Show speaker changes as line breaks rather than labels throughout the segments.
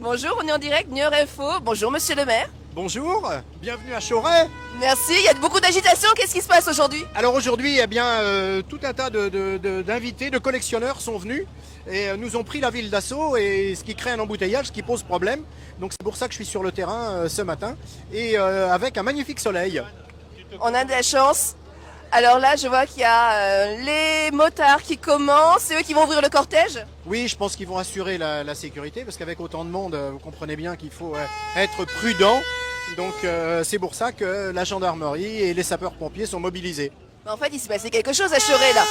Bonjour, on est en direct, Niort Info. Bonjour, monsieur le maire.
Bonjour, bienvenue à Choret.
Merci, il y a beaucoup d'agitation. Qu'est-ce qui se passe aujourd'hui?
Alors aujourd'hui, eh bien, tout un tas d'invités, de collectionneurs sont venus et nous ont pris la ville d'assaut, et ce qui crée un embouteillage, ce qui pose problème. Donc c'est pour ça que je suis sur le terrain ce matin et avec un magnifique soleil.
On a de la chance. Alors là, je vois qu'il y a les motards qui commencent. C'est eux qui vont ouvrir le cortège?
Oui, je pense qu'ils vont assurer la sécurité parce qu'avec autant de monde, vous comprenez bien qu'il faut être prudent. Donc c'est pour ça que la gendarmerie et les sapeurs-pompiers sont mobilisés.
En fait, il s'est passé quelque chose à Choret là.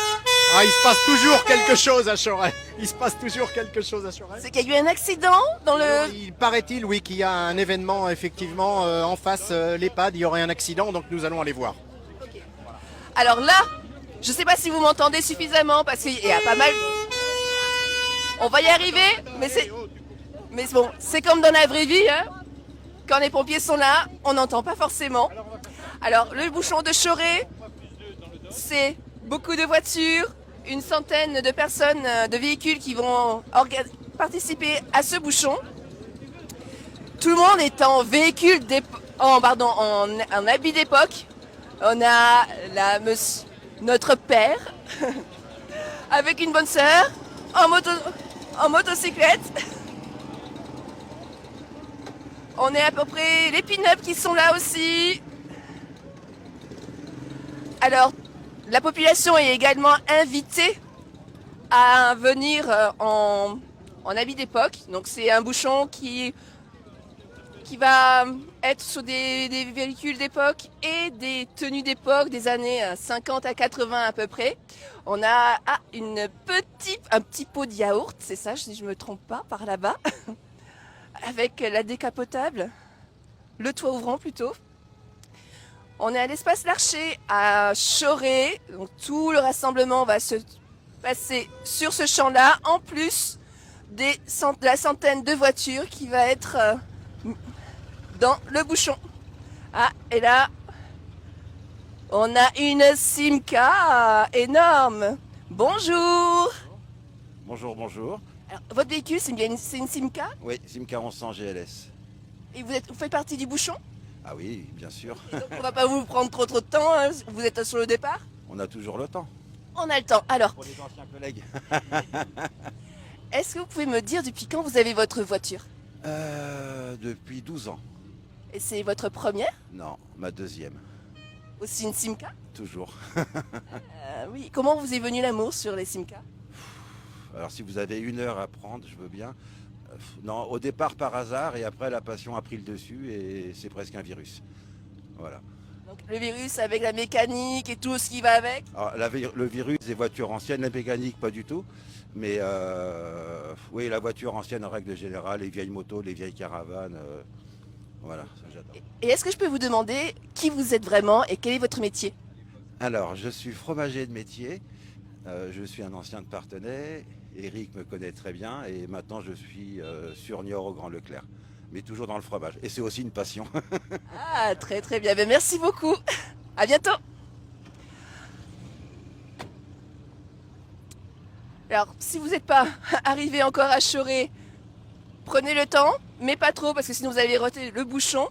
Ah, il se passe toujours quelque chose à Choret. Il se passe toujours quelque chose à Choret.
C'est qu'il y a eu un accident dans le...
Il paraît-il, oui, qu'il y a un événement effectivement en face l'EHPAD. Il y aurait un accident, donc nous allons aller voir.
Alors là, je sais pas si vous m'entendez suffisamment parce qu'il y a pas mal... On va y arriver, mais bon, c'est comme dans la vraie vie, hein. Quand les pompiers sont là, on n'entend pas forcément. Alors, le bouchon de Choret, c'est beaucoup de voitures, une centaine de personnes, de véhicules qui vont participer à ce bouchon. Tout le monde est en véhicule, en habit d'époque. On a notre père avec une bonne sœur en motocyclette. On est à peu près les pin-up qui sont là aussi. Alors, la population est également invitée à venir en habit d'époque. Donc c'est un bouchon qui va être sur des véhicules d'époque et des tenues d'époque des années 50 à 80 à peu près. On a un petit pot de yaourt, c'est ça si je ne me trompe pas, par là-bas, avec la décapotable, le toit ouvrant plutôt. On est à l'espace Larcher à Choret, donc tout le rassemblement va se passer sur ce champ-là, en plus de la centaine de voitures qui va être dans le bouchon. Ah, et là, on a une Simca énorme. Bonjour.
Bonjour, bonjour.
Alors, votre véhicule, c'est une Simca?
Oui, Simca 1100 GLS.
Et vous faites partie du bouchon?
Ah oui, bien sûr.
Et donc, on va pas vous prendre trop de temps, hein. Vous êtes sur le départ?
On a toujours le temps.
On a le temps. Alors,
Pour les anciens collègues.
est-ce que vous pouvez me dire depuis quand vous avez votre voiture?
Depuis 12 ans.
Et c'est votre première?
Non, ma deuxième.
Aussi une Simca?
Toujours.
Oui. Comment vous est venu l'amour sur les Simca?
Alors si vous avez 1 heure à prendre, je veux bien. Non, au départ par hasard, et après la passion a pris le dessus et c'est presque un virus. Voilà.
Donc le virus avec la mécanique et tout ce qui va avec?
Alors, le virus des voitures anciennes, la mécanique pas du tout. Mais oui, la voiture ancienne en règle générale, les vieilles motos, les vieilles caravanes, voilà, ça j'adore.
Et est-ce que je peux vous demander qui vous êtes vraiment et quel est votre métier?
Alors, je suis fromager de métier, je suis un ancien de Parthenay, Eric me connaît très bien et maintenant je suis sur Niort au Grand Leclerc, mais toujours dans le fromage. Et c'est aussi une passion.
Ah, très très bien. Ben, merci beaucoup. À bientôt. Alors, si vous n'êtes pas arrivé encore à Choret, prenez le temps, mais pas trop, parce que sinon vous allez rater le bouchon.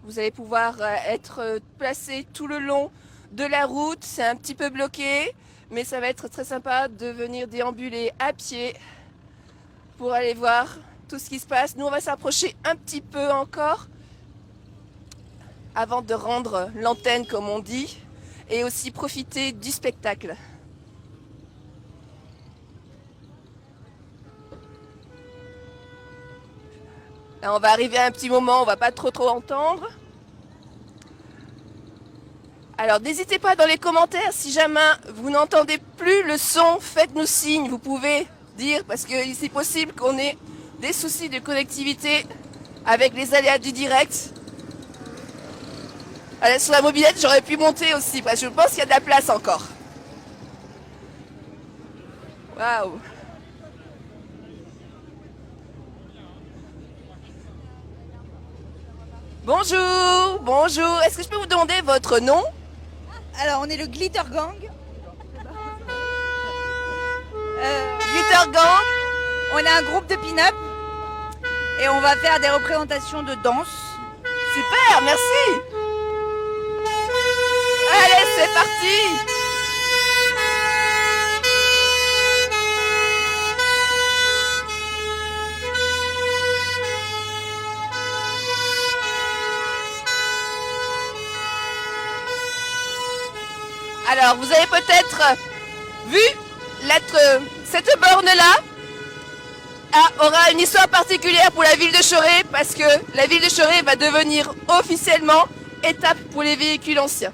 Vous allez pouvoir être placé tout le long de la route. C'est un petit peu bloqué, mais ça va être très sympa de venir déambuler à pied pour aller voir tout ce qui se passe. Nous, on va s'approcher un petit peu encore avant de rendre l'antenne, comme on dit, et aussi profiter du spectacle. Là, on va arriver à un petit moment, on va pas trop entendre. Alors n'hésitez pas dans les commentaires, si jamais vous n'entendez plus le son, faites-nous signe, vous pouvez dire, parce que c'est possible qu'on ait des soucis de connectivité avec les aléas du direct. Alors, sur la mobilette, j'aurais pu monter aussi, parce que je pense qu'il y a de la place encore. Waouh! Bonjour, bonjour. Est-ce que je peux vous demander votre nom?
Alors, on est le Glitter Gang.
Glitter Gang.
On a un groupe de pin-up. Et on va faire des représentations de danse.
Super, merci. Allez, c'est parti. Alors, vous avez peut-être vu cette borne-là aura une histoire particulière pour la ville de Choré parce que la ville de Choré va devenir officiellement étape pour les véhicules anciens.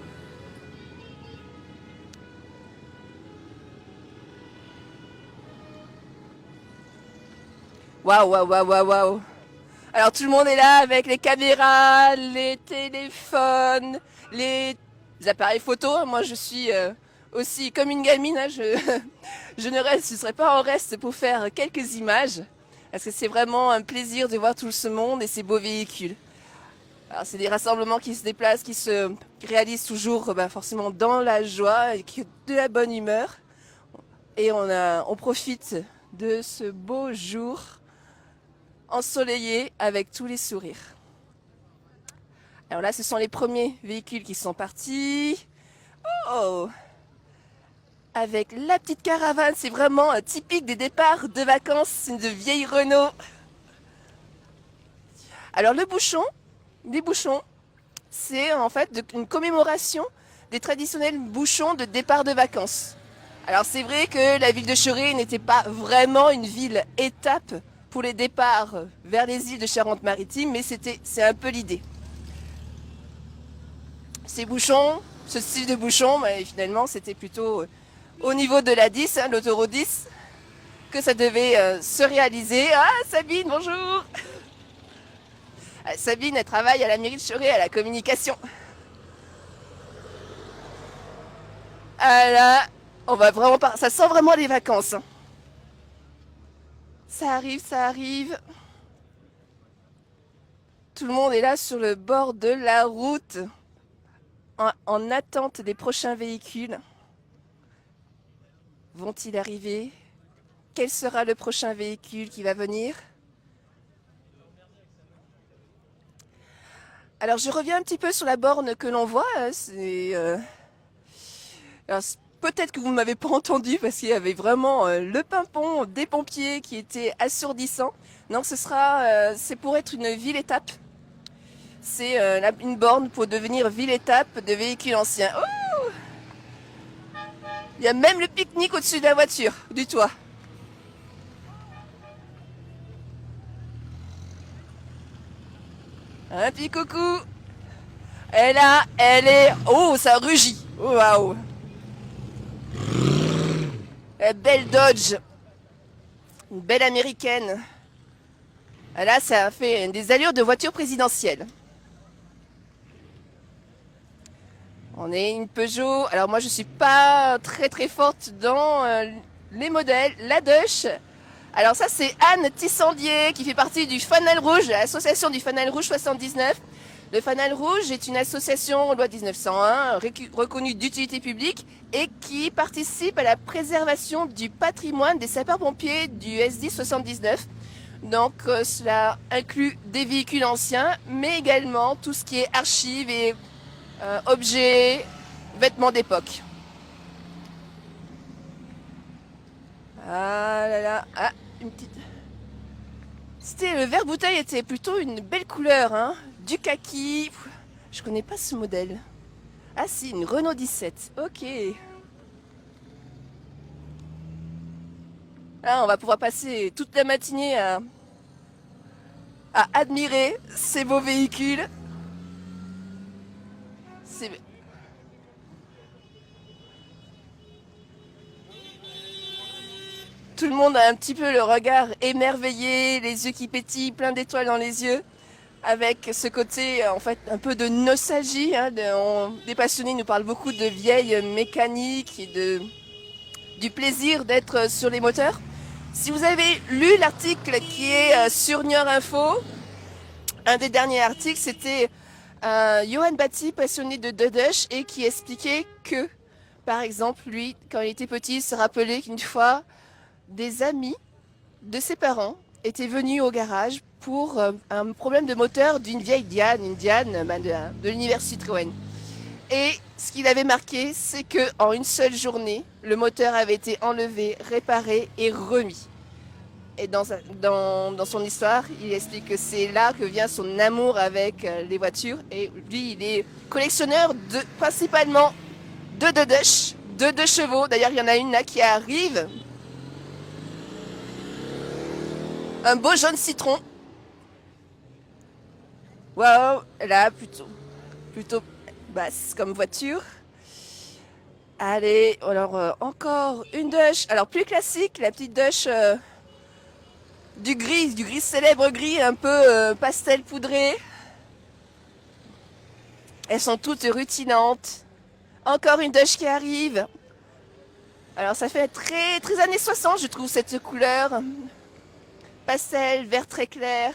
Waouh, waouh, waouh, waouh, waouh. Alors tout le monde est là avec les caméras, les téléphones, les appareils photo. Moi je suis aussi comme une gamine, hein, je ne serai pas en reste pour faire quelques images. Parce que c'est vraiment un plaisir de voir tout ce monde et ces beaux véhicules. Alors c'est des rassemblements qui se déplacent, qui se réalisent toujours forcément dans la joie et de la bonne humeur. Et on profite de ce beau jour ensoleillé avec tous les sourires. Alors là, ce sont les premiers véhicules qui sont partis. Oh! Avec la petite caravane, c'est vraiment typique des départs de vacances, c'est une vieille Renault. Alors les bouchons, c'est en fait une commémoration des traditionnels bouchons de départ de vacances. Alors c'est vrai que la ville de Choré n'était pas vraiment une ville étape pour les départs vers les îles de Charente-Maritime, mais c'est un peu l'idée. Ces bouchons, ce style de bouchon, finalement c'était plutôt au niveau de la 10, hein, l'autoroute 10, que ça devait se réaliser. Ah, Sabine, bonjour. Sabine, elle travaille à la mairie de Choré, à la communication. Ah là, on va vraiment pas... Ça sent vraiment les vacances. Hein. Ça arrive, ça arrive. Tout le monde est là sur le bord de la route, en attente des prochains véhicules. Vont-ils arriver? Quel sera le prochain véhicule qui va venir? Alors je reviens un petit peu sur la borne que l'on voit. Peut-être que vous ne m'avez pas entendu parce qu'il y avait vraiment le pimpon des pompiers qui était assourdissant. Non, c'est pour être une ville-étape. C'est une borne pour devenir ville-étape de véhicules anciens. Oh! Il y a même le pique-nique au-dessus de la voiture, du toit. Un petit coucou. Et là, elle est... Oh, ça rugit. Oh, waouh. La belle Dodge. Une belle américaine. Et là, ça fait des allures de voiture présidentielle. On est une Peugeot. Alors moi, je suis pas très très forte dans les modèles. La Dodge. Alors ça, c'est Anne Tissandier qui fait partie du Fanal Rouge, l'association du Fanal Rouge 79. Le Fanal Rouge est une association loi 1901 reconnue d'utilité publique et qui participe à la préservation du patrimoine des sapeurs-pompiers du S10 79. Donc cela inclut des véhicules anciens, mais également tout ce qui est archives et objets, vêtements d'époque. Ah là là, ah, une petite... Le vert bouteille était plutôt une belle couleur, hein. Du kaki. Je connais pas ce modèle. Ah si, une Renault 17. Ok. Là, on va pouvoir passer toute la matinée à admirer ces beaux véhicules. C'est... Tout le monde a un petit peu le regard émerveillé, les yeux qui pétillent, plein d'étoiles dans les yeux, avec ce côté en fait un peu de nostalgie. Hein, les passionnés nous parlent beaucoup de vieilles mécaniques et du plaisir d'être sur les moteurs. Si vous avez lu l'article qui est sur Niort Info, un des derniers articles, c'était Johan Batty, passionné de Dodge, et qui expliquait que, par exemple, lui, quand il était petit, il se rappelait qu'une fois, des amis de ses parents était venu au garage pour un problème de moteur d'une vieille Diane, une Diane de l'univers Citroën. Et ce qu'il avait marqué, c'est que en une seule journée, le moteur avait été enlevé, réparé et remis. Et dans son histoire, il explique que c'est là que vient son amour avec les voitures. Et lui, il est collectionneur principalement de deux chevaux. D'ailleurs, il y en a une là qui arrive. Un beau jaune citron. Waouh, là, plutôt basse comme voiture. Allez, alors encore une Dodge. Alors plus classique, la petite Dodge du gris célèbre gris, un peu pastel poudré. Elles sont toutes rutinantes. Encore une Dodge qui arrive. Alors ça fait très, très années 60, je trouve, cette couleur. Pastel, vert très clair.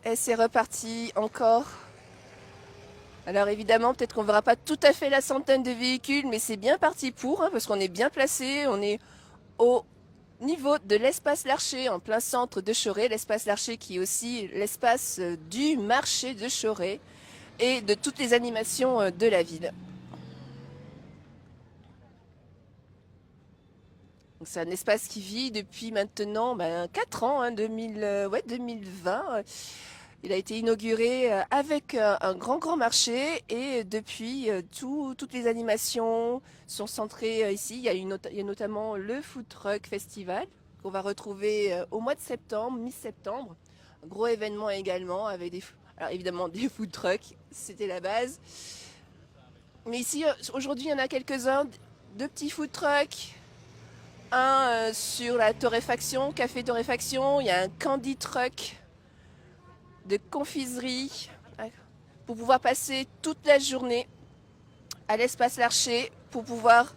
Et c'est reparti encore. Alors évidemment, peut-être qu'on ne verra pas tout à fait la centaine de véhicules, mais c'est bien parti pour, hein, parce qu'on est bien placé. On est au niveau de l'espace Larcher, en plein centre de Choré. L'espace Larcher qui est aussi l'espace du marché de Choré et de toutes les animations de la ville. C'est un espace qui vit depuis maintenant 4 ans, hein, 2020. Il a été inauguré avec un grand marché et depuis, toutes les animations sont centrées ici. Il y a notamment le Food Truck Festival qu'on va retrouver au mois de septembre, mi-septembre. Un gros événement également avec alors évidemment des food trucks, c'était la base. Mais ici, aujourd'hui, il y en a quelques-uns, 2 petits food trucks. Un sur la torréfaction, café torréfaction. Il y a un candy truck de confiserie pour pouvoir passer toute la journée à l'espace Larcher pour pouvoir...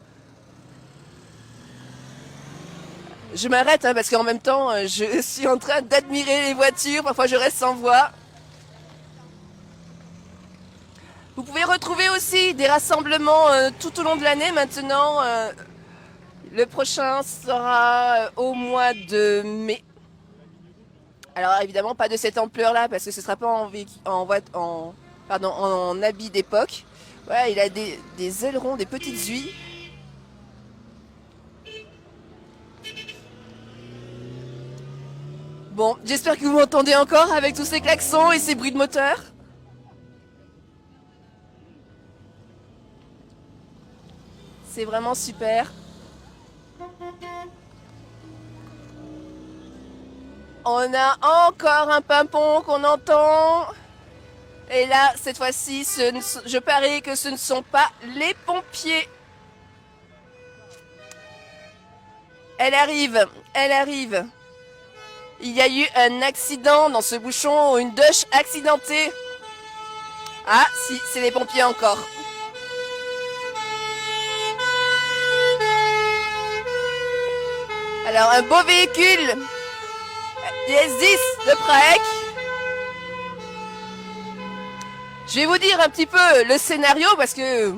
Je m'arrête parce qu'en même temps je suis en train d'admirer les voitures, parfois je reste sans voix. Vous pouvez retrouver aussi des rassemblements tout au long de l'année maintenant. Le prochain sera au mois de mai. Alors évidemment pas de cette ampleur-là parce que ce ne sera pas en habit d'époque. Voilà, il a des ailerons, des petites huiles. Bon, j'espère que vous m'entendez encore avec tous ces klaxons et ces bruits de moteur. C'est vraiment super. On a encore un pimpon qu'on entend. Et là, cette fois-ci, je parie que ce ne sont pas les pompiers. Elle arrive, elle arrive. Il y a eu un accident dans ce bouchon, une Dodge accidentée. Ah, si, c'est les pompiers encore. Alors, un beau véhicule. DS10 de Praec. Je vais vous dire un petit peu le scénario parce que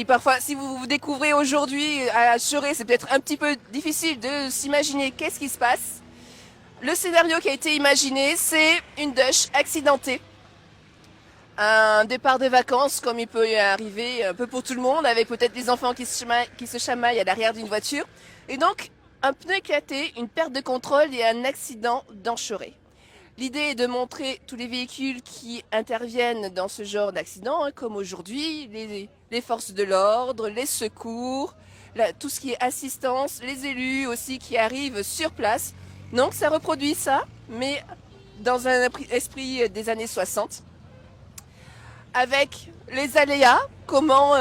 parfois, si vous découvrez aujourd'hui à Choré, c'est peut-être un petit peu difficile de s'imaginer qu'est-ce qui se passe. Le scénario qui a été imaginé, c'est une Dodge accidentée. Un départ de vacances, comme il peut y arriver un peu pour tout le monde, avec peut-être des enfants qui se chamaillent à l'arrière d'une voiture. Et donc, un pneu éclaté, une perte de contrôle et un accident dans Choré. L'idée est de montrer tous les véhicules qui interviennent dans ce genre d'accident, comme aujourd'hui, les forces de l'ordre, les secours, tout ce qui est assistance, les élus aussi qui arrivent sur place. Donc ça reproduit ça, mais dans un esprit des années 60. Avec les aléas, comment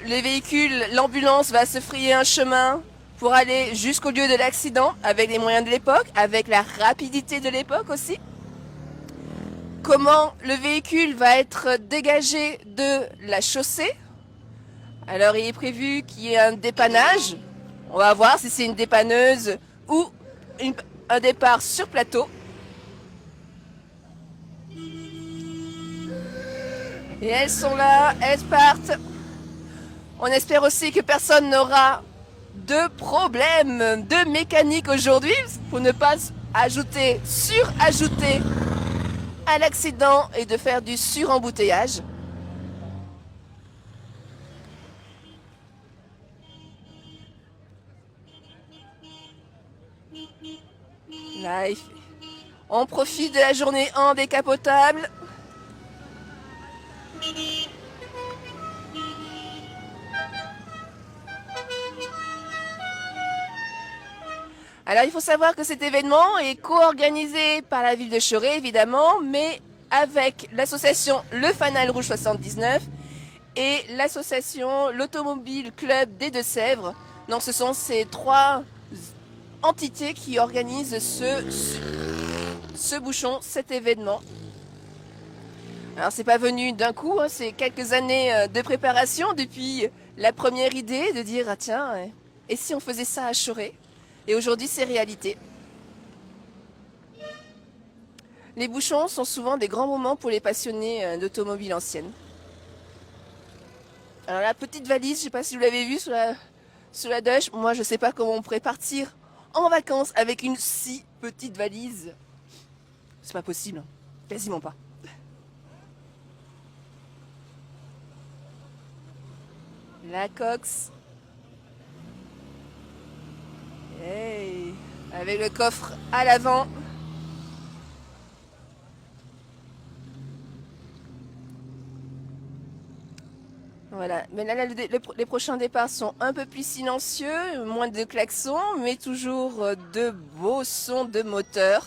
les véhicules, l'ambulance va se frayer un chemin pour aller jusqu'au lieu de l'accident, avec les moyens de l'époque, avec la rapidité de l'époque aussi. Comment le véhicule va être dégagé de la chaussée. Alors il est prévu qu'il y ait un dépannage. On va voir si c'est une dépanneuse ou un départ sur plateau. Et elles sont là, elles partent. On espère aussi que personne n'aura de problème de mécanique aujourd'hui pour ne pas surajouter à l'accident et de faire du surembouteillage. Là, on profite de la journée en décapotable. Alors il faut savoir que cet événement est co-organisé par la ville de Choré évidemment, mais avec l'association Le Fanal Rouge 79 et l'association l'Automobile Club des Deux-Sèvres. Donc ce sont ces trois entités qui organisent ce bouchon, cet événement. Alors c'est pas venu d'un coup, hein, c'est quelques années de préparation depuis la première idée de dire ah tiens, et si on faisait ça à Choré? Et aujourd'hui, c'est réalité. Les bouchons sont souvent des grands moments pour les passionnés d'automobiles anciennes. Alors la petite valise, je ne sais pas si vous l'avez vue sous la douche. Moi, je ne sais pas comment on pourrait partir en vacances avec une si petite valise. C'est pas possible. Quasiment pas. La Cox. Hey, avec le coffre à l'avant. Voilà, mais là les prochains départs sont un peu plus silencieux, moins de klaxons, mais toujours de beaux sons de moteur.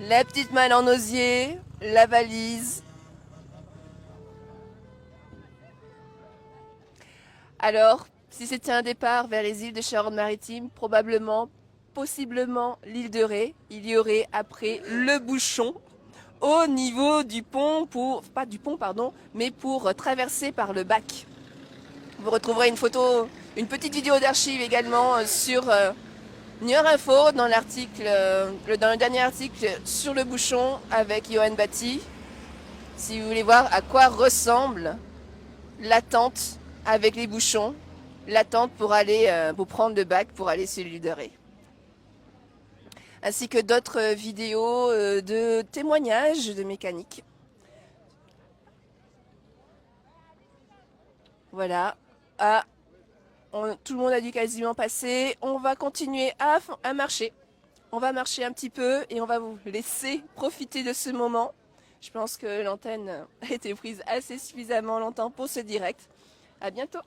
La petite malle en osier, la valise. Alors, si c'était un départ vers les îles de Charente-Maritime, probablement, possiblement l'île de Ré, il y aurait après le bouchon au niveau du pont pas du pont pardon, mais pour traverser par le bac. Vous retrouverez une photo, une petite vidéo d'archive également sur Niort Info dans l'article, dans le dernier article sur le bouchon avec Johan Batti. Si vous voulez voir à quoi ressemble l'attente avec les bouchons, l'attente pour aller pour prendre le bac pour aller sur l'île de Ré. Ainsi que d'autres vidéos de témoignages de mécanique. Voilà. Tout le monde a dû quasiment passer. On va continuer à marcher. On va marcher un petit peu et on va vous laisser profiter de ce moment. Je pense que l'antenne a été prise assez suffisamment longtemps pour ce direct. À bientôt.